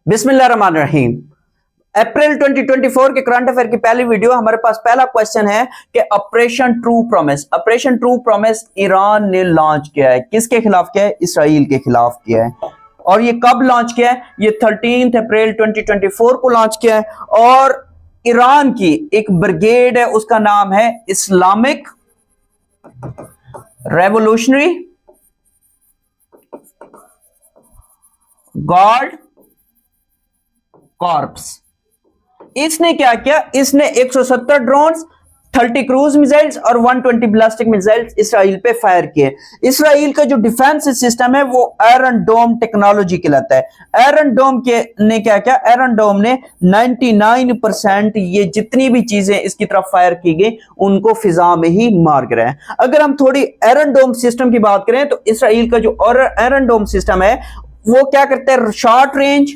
बिस्मिल्लाहिर्रहमानिर्रहीम। अप्रैल 2024 के current affair की पहली वीडियो। हमारे पास पहला क्वेश्चन है कि ऑपरेशन ट्रू प्रॉमिस ईरान ने लॉन्च किया है। किसके खिलाफ किया है? इसराइल के खिलाफ किया है। और ये कब लॉन्च किया है? ये 13 अप्रैल 2024 को लॉन्च किया है। और ईरान की एक ब्रिगेड है, उसका नाम है इस्लामिक रेवोल्यूशनरी गार्ड कॉर्प्स। इसने क्या किया? इसने 170 ड्रोन्स, 30 क्रूज मिसाइल्स और 120 बैलिस्टिक मिसाइल्स इसराइल पे फायर किए। इसराइल का जो डिफेंस सिस्टम है वो आयरन डोम टेक्नोलॉजी कहलाता है। आयरन डोम के ने क्या किया? आयरन डोम ने 99% ये जितनी भी चीजें इसकी तरफ फायर की गई उनको फिजा में ही मार गिरा है। अगर हम थोड़ी आयरन डोम सिस्टम की बात करें तो इसराइल का जो आयरन डोम सिस्टम है वो क्या करता है? शॉर्ट रेंज,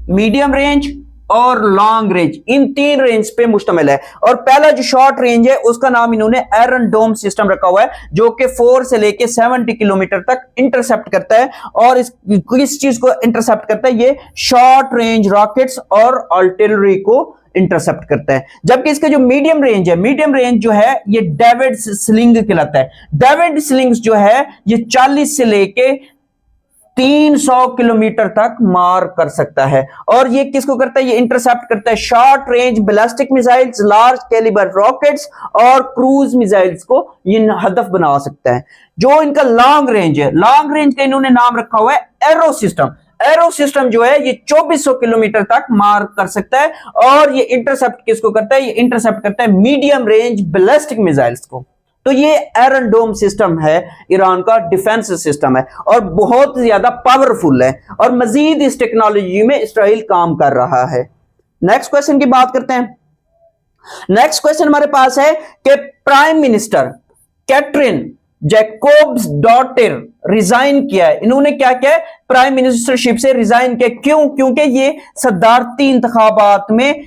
मीडियम रेंज और लॉन्ग रेंज, इन 3 रेंज पे मुश्तमिल है। और पहला जो शॉर्ट रेंज है उसका नाम इन्होंने आयरन डोम सिस्टम रखा हुआ है, जो कि 4 से लेके 70 किलोमीटर तक इंटरसेप्ट करता है। और किस चीज को इंटरसेप्ट करता है? ये शॉर्ट रेंज रॉकेट्स और आर्टिलरी को इंटरसेप्ट करता है। जबकि इसका जो मीडियम रेंज है, मीडियम रेंज जो है ये डेविड स्लिंग कहलाता है। डेविड स्लिंग्स जो है ये 40 से लेके 300 किलोमीटर तक मार कर सकता है। और ये किसको करता है? ये इंटरसेप्ट करता है short range ballistic missiles, large calibre rockets और क्रूज मिसाइल्स को ये हदफ बना सकता है। जो इनका लॉन्ग रेंज है, लॉन्ग रेंज का इन्होंने नाम रखा हुआ है एरो सिस्टम। एरो सिस्टम जो है ये 2400 किलोमीटर तक मार कर सकता है। और ये इंटरसेप्ट किसको करता है? ये इंटरसेप्ट करता है मीडियम रेंज बैलिस्टिक मिसाइल्स को। तो ये आयरन डोम सिस्टम है, ईरान का डिफेंस सिस्टम है और बहुत ज्यादा पावरफुल है। और मजीद इस टेक्नोलॉजी में इसराइल काम कर रहा है। नेक्स्ट क्वेश्चन की बात करते हैं। नेक्स्ट क्वेश्चन हमारे पास है कि prime minister Katrin Jacobs daughter resign किया है। इन्होंने क्या किया है? प्राइम मिनिस्टरशिप से रिजाइन किया। क्यों? क्योंकि ये सदारती इंतखाबात में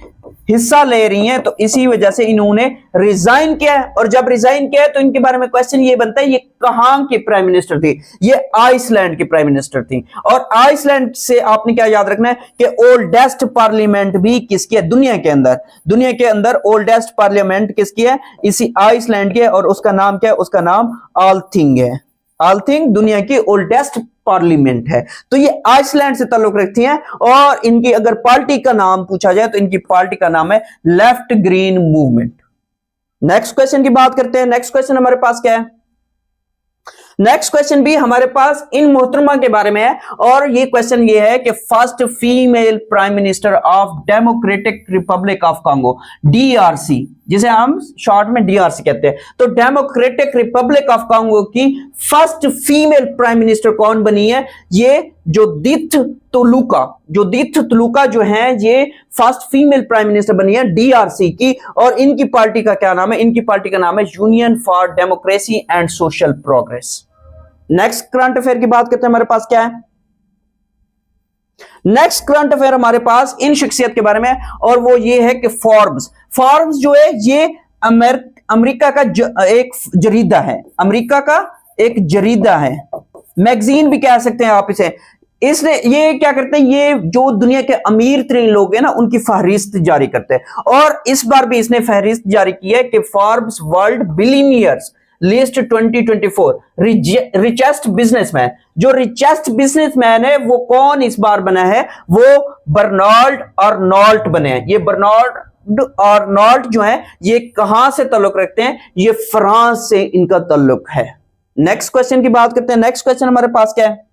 हिस्सा ले रही हैं, तो इसी वजह से इन्होंने रिजाइन किया है। और जब रिजाइन किया है तो इनके बारे में क्वेश्चन ये बनता है, ये कहां की प्राइम मिनिस्टर थी? ये आइसलैंड की प्राइम मिनिस्टर थी। और आइसलैंड से आपने क्या याद रखना है कि ओल्डेस्ट पार्लियामेंट भी किसकी है? दुनिया के अंदर ओल्डेस्ट पार्लियामेंट किसकी है? इसी आइसलैंड की है। और उसका नाम क्या है? उसका नाम आलथिंग है। आलथिंग दुनिया की ओल्डेस्ट पार्लियामेंट है। तो ये आइसलैंड से ताल्लुक रखती हैं। और इनकी अगर पार्टी का नाम पूछा जाए तो इनकी पार्टी का नाम है left green movement. Next question की बात करते हैं। नेक्स्ट क्वेश्चन हमारे पास क्या है? नेक्स्ट क्वेश्चन भी हमारे पास इन मोहतरमा के बारे में है। और ये क्वेश्चन ये है कि first female prime minister of democratic Republic of Congo, DRC, जिसे हम शॉर्ट में डीआरसी कहते हैं। तो डेमोक्रेटिक रिपब्लिक ऑफ कांगो की फर्स्ट फीमेल प्राइम मिनिस्टर कौन बनी है? ये जुडिथ तुलुका जो है ये फर्स्ट फीमेल प्राइम मिनिस्टर बनी है डीआरसी की। और इनकी पार्टी का क्या नाम है? इनकी पार्टी का नाम है union for democracy and social progress. Next current affair की बात करते हैं। हमारे पास क्या है? नेक्स्ट करंट अफेयर हमारे पास इन शख्सियत के बारे में है। और वो ये है कि फोर्ब्स जो है ये अमेरिका का एक जरीदा है। अमेरिका का एक जरीदा है, मैगजीन भी कह सकते हैं आप इसे। इसने ये क्या करते हैं? ये जो दुनिया के अमीर तरीन लोग हैं ना उनकी फहरिस्त जारी करते हैं। और इस बार भी इसने फहरिस्त जारी की है कि Forbes world billionaires list 2024 richest businessman. जो रिचेस्ट बिजनेसमैन है वो कौन इस बार बना है? वो बर्नार्ड अर्नॉल्ट बने हैं। ये बर्नार्ड अर्नॉल्ट जो है ये कहां से ताल्लुक रखते हैं? ये फ्रांस से इनका ताल्लुक है। नेक्स्ट क्वेश्चन की बात करते हैं। नेक्स्ट क्वेश्चन हमारे पास क्या है?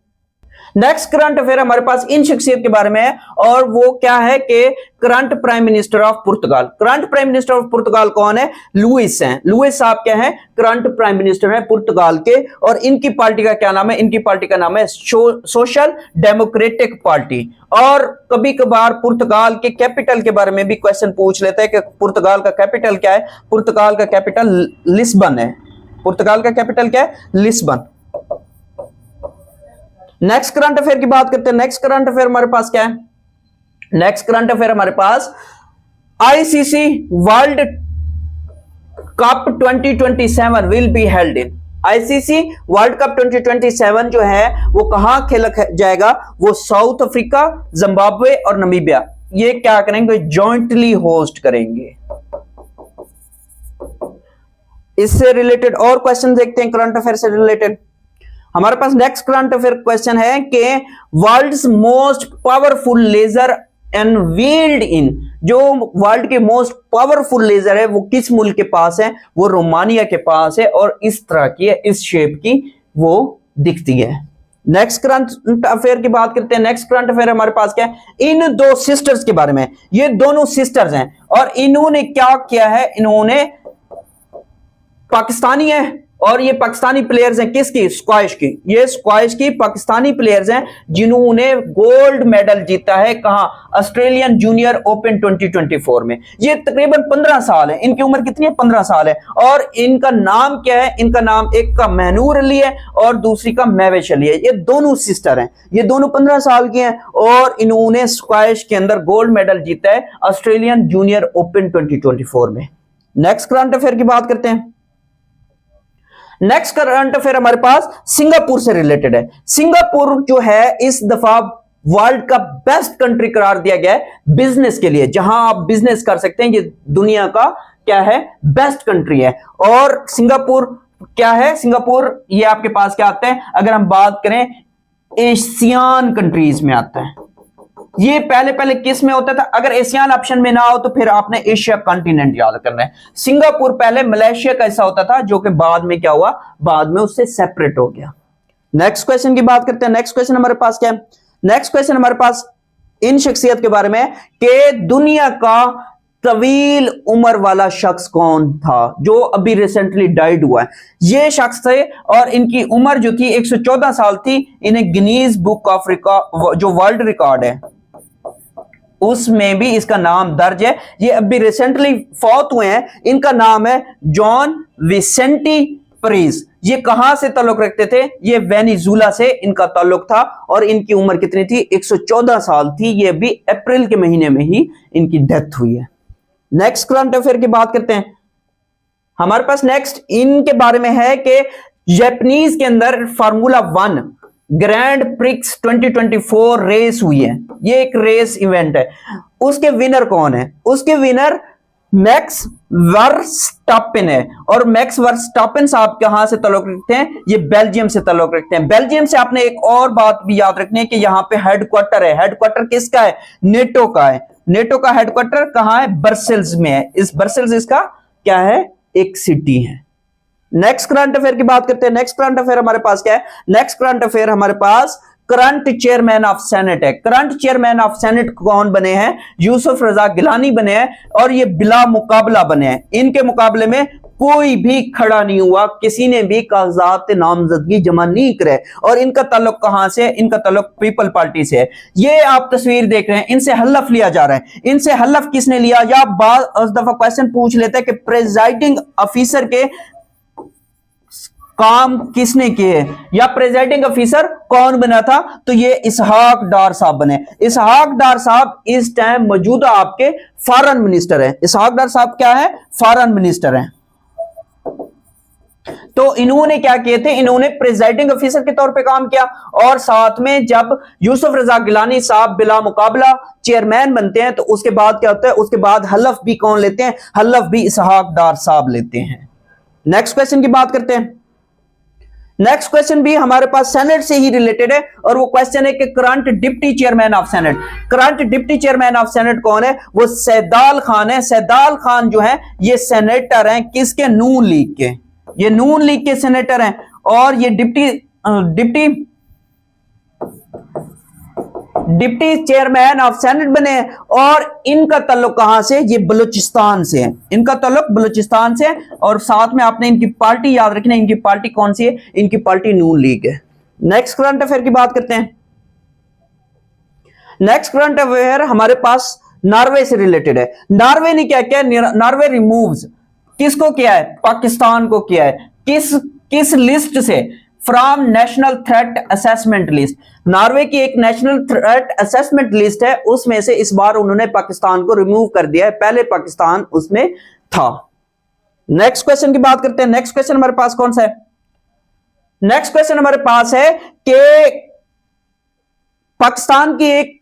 नेक्स्ट करंट अफेयर हमारे पास इन शख्सियत के बारे में है। और वो क्या है कि current prime minister of Portugal. Current prime minister of Portugal कौन है? लुइस हैं। लुइस साहब क्या है? करंट प्राइम मिनिस्टर है पुर्तगाल के। और इनकी पार्टी का क्या नाम है? इनकी पार्टी का नाम है सोशल डेमोक्रेटिक पार्टी। और कभी कभार पुर्तगाल के कैपिटल के बारे में भी क्वेश्चन पूछ लेते हैं कि पुर्तगाल का कैपिटल क्या है? पुर्तगाल का कैपिटल लिस्बन है। पुर्तगाल का कैपिटल क्या है? लिस्बन। नेक्स्ट करंट अफेयर की बात करते हैं। नेक्स्ट करंट अफेयर हमारे पास क्या है? नेक्स्ट करंट अफेयर हमारे पास ICC world cup 2027 will be held in. ICC world cup 2027 जो है वो कहां खेला जाएगा? वो साउथ अफ्रीका, जिम्बाब्वे और नमीबिया, ये क्या करेंगे? जॉइंटली होस्ट करेंगे। इससे रिलेटेड और क्वेश्चन देखते हैं, करंट अफेयर से रिलेटेड। हमारे पास नेक्स्ट करंट अफेयर क्वेश्चन है कि world's most powerful laser unveiled in, जो वर्ल्ड के मोस्ट पावरफुल लेजर है वो किस मुल्क के पास है? वो रोमानिया के पास है और इस तरह की है, इस शेप की वो दिखती है। नेक्स्ट करंट अफेयर की बात करते हैं। नेक्स्ट करंट अफेयर हमारे पास क्या है? इन दो सिस्टर्स के बारे में। ये दोनों सिस्टर्स हैं और इन्होंने क्या किया है? इन्होंने पाकिस्तानी है और ये पाकिस्तानी प्लेयर्स हैं किसकी? स्क्वैश की। ये स्क्वैश की पाकिस्तानी प्लेयर्स हैं जिन्होंने गोल्ड मेडल जीता है कहां? ऑस्ट्रेलियन जूनियर ओपन 2024 में। ये तकरीबन 15 साल है, इनकी उम्र कितनी है? 15 साल है। और इनका नाम क्या है? इनका नाम एक का महनूर अली है और दूसरी का महवेश अली है। ये दोनों सिस्टर हैं, ये दोनों 15 साल की हैं और इन्होंने स्क्वैश के अंदर गोल्ड मेडल जीता है ऑस्ट्रेलियन जूनियर ओपन 2024 में। नेक्स्ट करंट अफेयर की बात करते हैं। नेक्स्ट करंट अफेयर हमारे पास सिंगापुर से रिलेटेड है। सिंगापुर जो है इस दफा वर्ल्ड का बेस्ट कंट्री करार दिया गया है बिजनेस के लिए, जहां आप बिजनेस कर सकते हैं। ये दुनिया का क्या है? बेस्ट कंट्री है। और सिंगापुर क्या है? सिंगापुर ये आपके पास क्या आता है? अगर हम बात करें एशियन कंट्रीज में आता है। ये पहले किस में होता था? अगर एशियन ऑप्शन में ना हो तो फिर आपने एशिया कॉन्टिनेंट याद करना है। सिंगापुर पहले मलेशिया का हिस्सा होता था, जो कि बाद में क्या हुआ? बाद में उससे सेपरेट हो गया। नेक्स्ट क्वेश्चन की बात करते हैं। नेक्स्ट क्वेश्चन हमारे पास क्या है? नेक्स्ट क्वेश्चन हमारे पास इन शख्सियत के बारे में कि दुनिया का तवील उम्र वाला शख्स कौन था जो अभी रिसेंटली डाइड हुआ है? ये शख्स थे और इनकी उम्र जो थी 114 साल थी। इन्हें गिनीज बुक ऑफ रिकॉर्ड, जो वर्ल्ड रिकॉर्ड है, उसमें भी इसका नाम दर्ज है। ये अभी रिसेंटली फौत हुए हैं। इनका नाम है जॉन विसेंटी परेज। ये कहां से ताल्लुक रखते थे? ये वेनेजुला से इनका ताल्लुक था और इनकी उम्र कितनी थी? 114 साल थी। ये भी अप्रैल के महीने में ही इनकी डेथ हुई है। नेक्स्ट करंट अफेयर की बात करते हैं। हमारे पास नेक्स्ट इनके बारे में है कि जापानीज के अंदर फार्मूला 1 ग्रैंड प्रिक्स 2024 रेस हुई है। ये एक रेस इवेंट है। उसके विनर कौन है? उसके विनर मैक्स वर्स्टापेन है। और मैक्स वर्स्टापेन साहब कहां से ताल्लुक रखते हैं? ये बेल्जियम से ताल्लुक रखते हैं। बेल्जियम से आपने एक और बात भी याद रखनी है कि यहां पे हेडक्वार्टर है। हेडक्वार्टर किसका है? नेटो का है। नेटो का हेडक्वार्टर कहां है? ब्रसेल्स में है। इस ब्रसेल्स इसका क्या है? एक सिटी है। नेक्स्ट करंट अफेयर की बात करते हैं। नेक्स्ट करंट अफेयर हमारे पास क्या है? नेक्स्ट करंट अफेयर हमारे पास करंट चेयरमैन ऑफ सेनेट है। करंट चेयरमैन ऑफ सेनेट कौन बने हैं? यूसुफ रजा गिलानी बने हैं और ये बिला मुकाबला बने हैं। इनके मुकाबले में कोई भी खड़ा नहीं हुआ, किसी ने भी कागजात नामजदगी जमा नहीं करे। और इनका ताल्लुक कहां से? इनका ताल्लुक पीपल पार्टी से है। ये आप तस्वीर देख रहे हैं, इनसे हल्फ लिया जा रहा है। इनसे हल्फ किसने लिया? या उस दफा क्वेश्चन पूछ लेते हैं कि प्रेजाइडिंग ऑफिसर के काम किसने किए या प्रेजाइडिंग ऑफिसर कौन बना था? तो ये इसहाक डार साहब बने। इसहाक डार साहब इस टाइम मौजूदा आपके फॉरेन मिनिस्टर हैं। इसहाक डार साहब क्या है? फॉरेन मिनिस्टर हैं। तो इन्होंने क्या किए थे? इन्होंने प्रेजाइडिंग ऑफिसर के तौर पे काम किया और साथ में जब यूसुफ रजा गिलानी साहब बिला मुकाबला चेयरमैन बनते हैं तो उसके बाद क्या होता है? उसके बाद हल्फ भी कौन लेते हैं? हल्फ भी इसहाक डार साहब लेते हैं। नेक्स्ट क्वेश्चन की बात करते हैं। नेक्स्ट क्वेश्चन भी हमारे पास सेनेट से ही रिलेटेड है और वो क्वेश्चन है कि current deputy chairman of senate. Current deputy chairman of senate कौन है? वो सैदाल खान है। सैदाल खान जो है ये सेनेटर हैं किसके? नून लीग के। ये नून लीग के सेनेटर हैं और ये डिप्टी चेयरमैन ऑफ सेनेट बने हैं। और इनका ताल्लुक कहां से? ये बलूचिस्तान से है। इनका ताल्लुक बलूचिस्तान से है और साथ में आपने इनकी पार्टी याद रखना है। इनकी पार्टी कौन सी है? इनकी पार्टी नून लीग है। नेक्स्ट करंट अफेयर की बात करते हैं। नेक्स्ट करंट अफेयर हमारे पास नॉर्वे से रिलेटेड है। नॉर्वे ने क्या किया? नॉर्वे रिमूव्स किसको किया है? पाकिस्तान को किया है। किस लिस्ट से? From national threat assessment list. Norway की एक नेशनल थ्रेट असेसमेंट लिस्ट है, उसमें से इस बार उन्होंने पाकिस्तान को रिमूव कर दिया है। पहले पाकिस्तान उसमें था। नेक्स्ट क्वेश्चन की बात करते हैं। नेक्स्ट क्वेश्चन हमारे पास कौन सा है? नेक्स्ट क्वेश्चन हमारे पास है कि पाकिस्तान की एक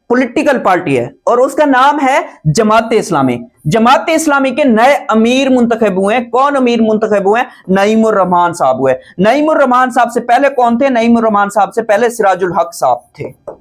पॉलिटिकल पार्टी है और उसका नाम है जमात-ए इस्लामी। जमात-ए इस्लामी के नए अमीर मुंतखब हुए। कौन अमीर मुंतखब हुए? नईमुर रहमान साहब हुए। नईमुर रहमान साहब से पहले कौन थे? नईमुर रहमान साहब से पहले सिराजुल हक साहब थे।